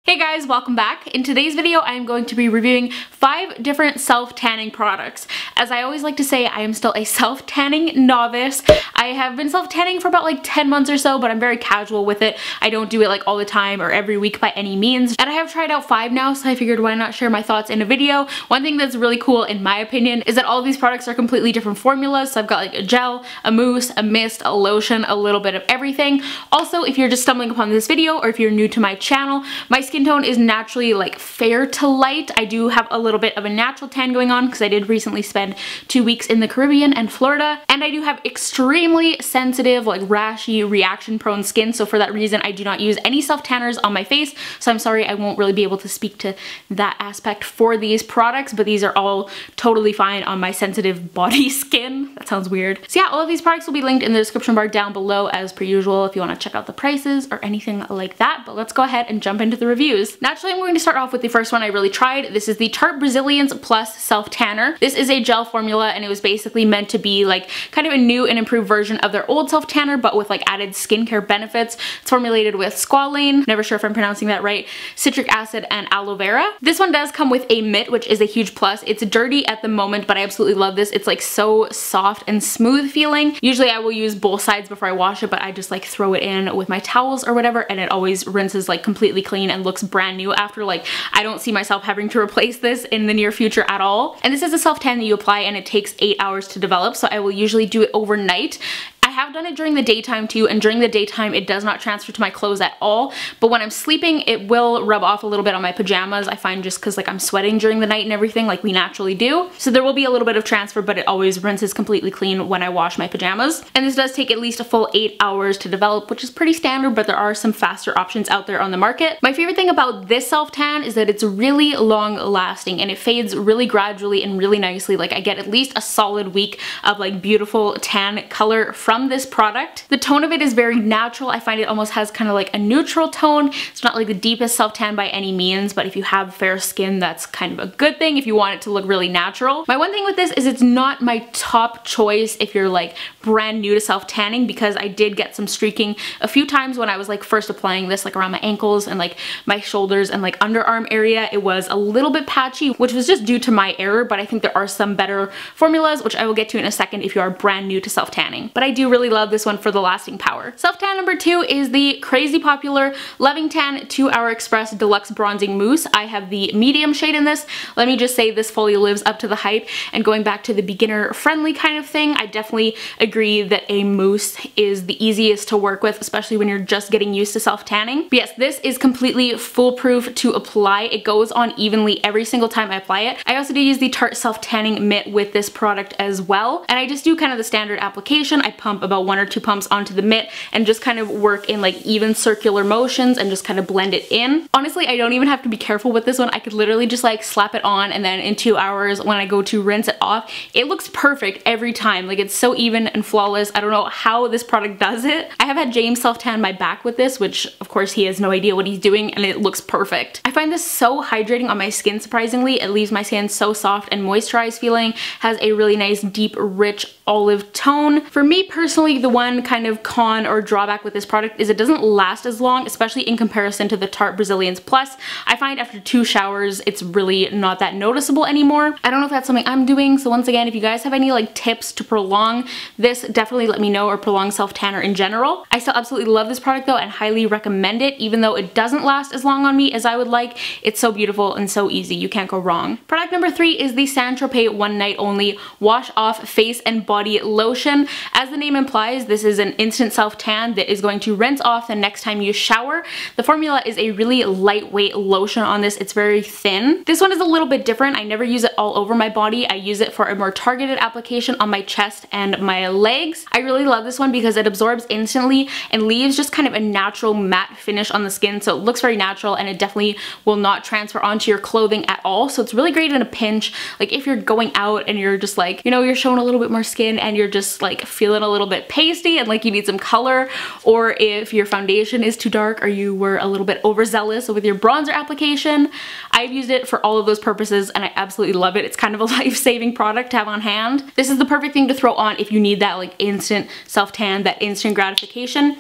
Hey guys, welcome back. In today's video, I am going to be reviewing 5 different self-tanning products. As I always like to say, I am still a self-tanning novice. I have been self-tanning for about like 10 months or so, but I'm very casual with it. I don't do it like all the time or every week by any means. And I have tried out 5 now, so I figured why not share my thoughts in a video. One thing that's really cool in my opinion is that all of these products are completely different formulas. So I've got like a gel, a mousse, a mist, a lotion, a little bit of everything. Also, if you're just stumbling upon this video or if you're new to my channel, my skin tone is naturally like fair to light. I do have a little bit of a natural tan going on because I did recently spend 2 weeks in the Caribbean and Florida, and I do have extremely sensitive, like rashy, reaction prone skin, so for that reason I do not use any self tanners on my face, so I'm sorry I won't really be able to speak to that aspect for these products, but these are all totally fine on my sensitive body skin. That sounds weird. So yeah, all of these products will be linked in the description bar down below as per usual if you want to check out the prices or anything like that, but let's go ahead and jump into the reviews. Naturally, I'm going to start off with the first one I really tried. This is the Tarte Brazilians Plus Self Tanner. This is a gel formula and it was basically meant to be like kind of a new and improved version of their old self tanner, but with like added skincare benefits. It's formulated with squalane, never sure if I'm pronouncing that right, citric acid, and aloe vera. This one does come with a mitt, which is a huge plus. It's dirty at the moment, but I absolutely love this. It's like so soft and smooth feeling. Usually I will use both sides before I wash it, but I just like throw it in with my towels or whatever, and it always rinses like completely clean and looks brand new after. Like, I don't see myself having to replace this in the near future at all. And this is a self tan that you apply and it takes 8 hours to develop, so I will usually do it overnight. I have done it during the daytime too, and during the daytime it does not transfer to my clothes at all, but when I'm sleeping it will rub off a little bit on my pajamas, I find, just because like I'm sweating during the night and everything like we naturally do. So there will be a little bit of transfer, but it always rinses completely clean when I wash my pajamas. And this does take at least a full 8 hours to develop, which is pretty standard, but there are some faster options out there on the market. My favorite thing about this self tan is that it's really long lasting and it fades really gradually and really nicely. Like, I get at least a solid week of like beautiful tan color from this product. The tone of it is very natural. I find it almost has kind of like a neutral tone. It's not like the deepest self tan by any means, but if you have fair skin, that's kind of a good thing if you want it to look really natural. My one thing with this is it's not my top choice if you're like brand new to self tanning, because I did get some streaking a few times when I was like first applying this, like around my ankles and like my shoulders and like underarm area. It was a little bit patchy, which was just due to my error, but I think there are some better formulas, which I will get to in a second if you are brand new to self tanning. But I do really love this one for the lasting power. Self tan number 2 is the crazy popular Loving Tan 2-Hour Express Deluxe Bronzing Mousse. I have the medium shade in this. Let me just say this fully lives up to the hype, and going back to the beginner friendly kind of thing, I definitely agree that a mousse is the easiest to work with, especially when you're just getting used to self tanning. But yes, this is completely foolproof to apply. It goes on evenly every single time I apply it. I also do use the Tarte Self Tanning Mitt with this product as well, and I just do kind of the standard application. I pump about 1 or 2 pumps onto the mitt and just kind of work in like even circular motions and just kind of blend it in. Honestly, I don't even have to be careful with this one. I could literally just like slap it on, and then in 2 hours when I go to rinse it off, it looks perfect every time. Like, it's so even and flawless. I don't know how this product does it. I have had James self tan my back with this, which of course he has no idea what he's doing, and it looks perfect. I find this so hydrating on my skin, surprisingly. It leaves my skin so soft and moisturized feeling, has a really nice deep rich olive tone. For me personally, the one kind of con or drawback with this product is it doesn't last as long, especially in comparison to the Tarte Brazilians Plus. I find after 2 showers it's really not that noticeable anymore. I don't know if that's something I'm doing, so once again, if you guys have any like tips to prolong this, definitely let me know, or prolong self tanner in general. I still absolutely love this product though and highly recommend it, even though it doesn't last as long on me as I would like. It's so beautiful and so easy, you can't go wrong. Product number 3 is the Tropez One Night Only Wash Off Face and Body Lotion. As the name implies, this is an instant self tan that is going to rinse off the next time you shower. The formula is a really lightweight lotion on this. It's very thin. This one is a little bit different. I never use it all over my body. I use it for a more targeted application on my chest and my legs. I really love this one because it absorbs instantly and leaves just kind of a natural matte finish on the skin, so it looks very natural and it definitely will not transfer onto your clothing at all. So it's really great in a pinch, like if you're going out and you're just like, you know, you're showing a little bit more skin and you're just like feeling a little bit pasty and like you need some color, or if your foundation is too dark or you were a little bit overzealous with your bronzer application. I've used it for all of those purposes and I absolutely love it. It's kind of a life-saving product to have on hand. This is the perfect thing to throw on if you need that like instant self-tan, that instant gratification.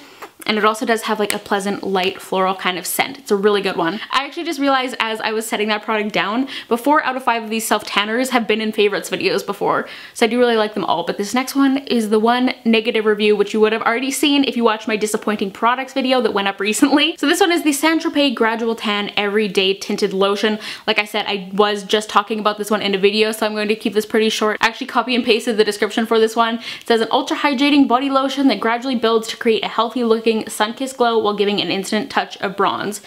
and it also does have like a pleasant light floral kind of scent. It's a really good one. I actually just realized as I was setting that product down, 4 out of 5 of these self-tanners have been in favorites videos before, so I do really like them all, but this next one is the one negative review, which you would have already seen if you watched my disappointing products video that went up recently. So this one is the Tropez Gradual Tan Everyday Tinted Lotion. Like I said, I was just talking about this one in a video, so I'm going to keep this pretty short. I actually copy and pasted the description for this one. It says an ultra hydrating body lotion that gradually builds to create a healthy looking sun-kissed glow while giving an instant touch of bronze.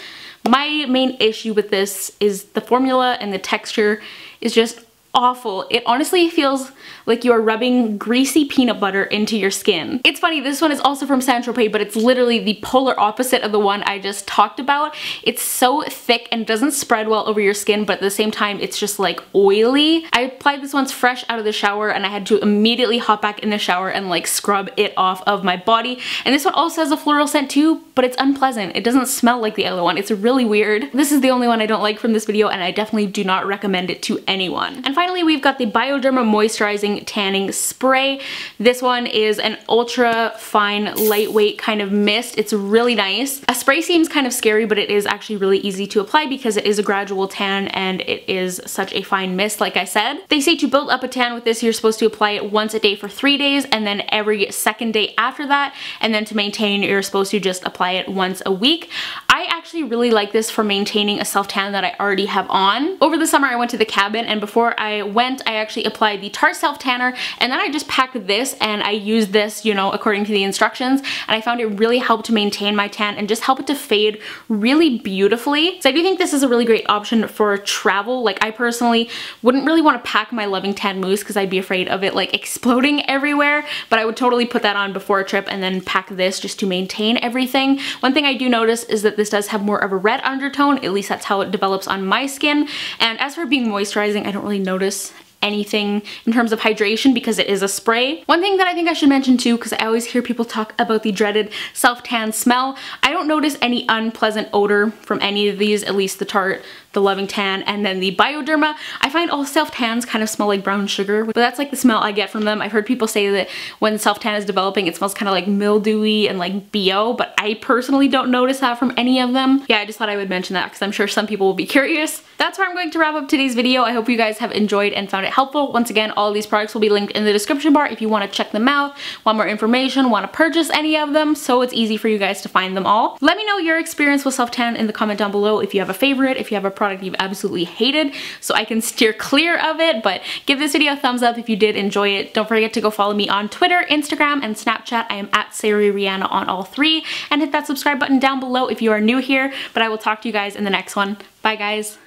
My main issue with this is the formula and the texture is just awful. It honestly feels like you are rubbing greasy peanut butter into your skin. It's funny, this one is also from Tropez, but it's literally the polar opposite of the one I just talked about. It's so thick and doesn't spread well over your skin, but at the same time it's just like oily. I applied this once fresh out of the shower and I had to immediately hop back in the shower and like scrub it off of my body. And this one also has a floral scent too, but it's unpleasant. It doesn't smell like the other one. It's really weird. This is the only one I don't like from this video, and I definitely do not recommend it to anyone. And finally, we've got the Bioderma Moisturizing Tanning Spray. This one is an ultra fine, lightweight kind of mist. It's really nice. A spray seems kind of scary, but it is actually really easy to apply because it is a gradual tan and it is such a fine mist, like I said. They say to build up a tan with this, you're supposed to apply it once a day for 3 days and then every second day after that. And then to maintain, you're supposed to just apply it once a week. I actually really like this for maintaining a self-tan that I already have on. Over the summer, I went to the cabin, and before I went, I actually applied the Tarte self-tanner, and then I just packed this and I used this, you know, according to the instructions, and I found it really helped to maintain my tan and just help it to fade really beautifully. So I do think this is a really great option for travel. Like, I personally wouldn't really want to pack my Loving Tan mousse because I'd be afraid of it like exploding everywhere, but I would totally put that on before a trip and then pack this just to maintain everything. One thing I do notice is that this does have more of a red undertone, at least that's how it develops on my skin. And as for being moisturizing, I don't really notice anything in terms of hydration because it is a spray. One thing that I think I should mention too, because I always hear people talk about the dreaded self-tan smell, I don't notice any unpleasant odor from any of these, at least the Tarte, the Loving Tan, and then the Bioderma. I find all self-tans kind of smell like brown sugar, but that's like the smell I get from them. I've heard people say that when self-tan is developing, it smells kind of like mildewy and like BO, but I personally don't notice that from any of them. Yeah, I just thought I would mention that because I'm sure some people will be curious. That's where I'm going to wrap up today's video. I hope you guys have enjoyed and found it helpful. Once again, all of these products will be linked in the description bar if you want to check them out, want more information, want to purchase any of them, so it's easy for you guys to find them all. Let me know your experience with self-tan in the comment down below, if you have a favorite, if you have a product you've absolutely hated, so I can steer clear of it. But give this video a thumbs up if you did enjoy it. Don't forget to go follow me on Twitter, Instagram, and Snapchat. I am at SARI Rihanna on all 3, and hit that subscribe button down below if you are new here. But I will talk to you guys in the next one. Bye guys.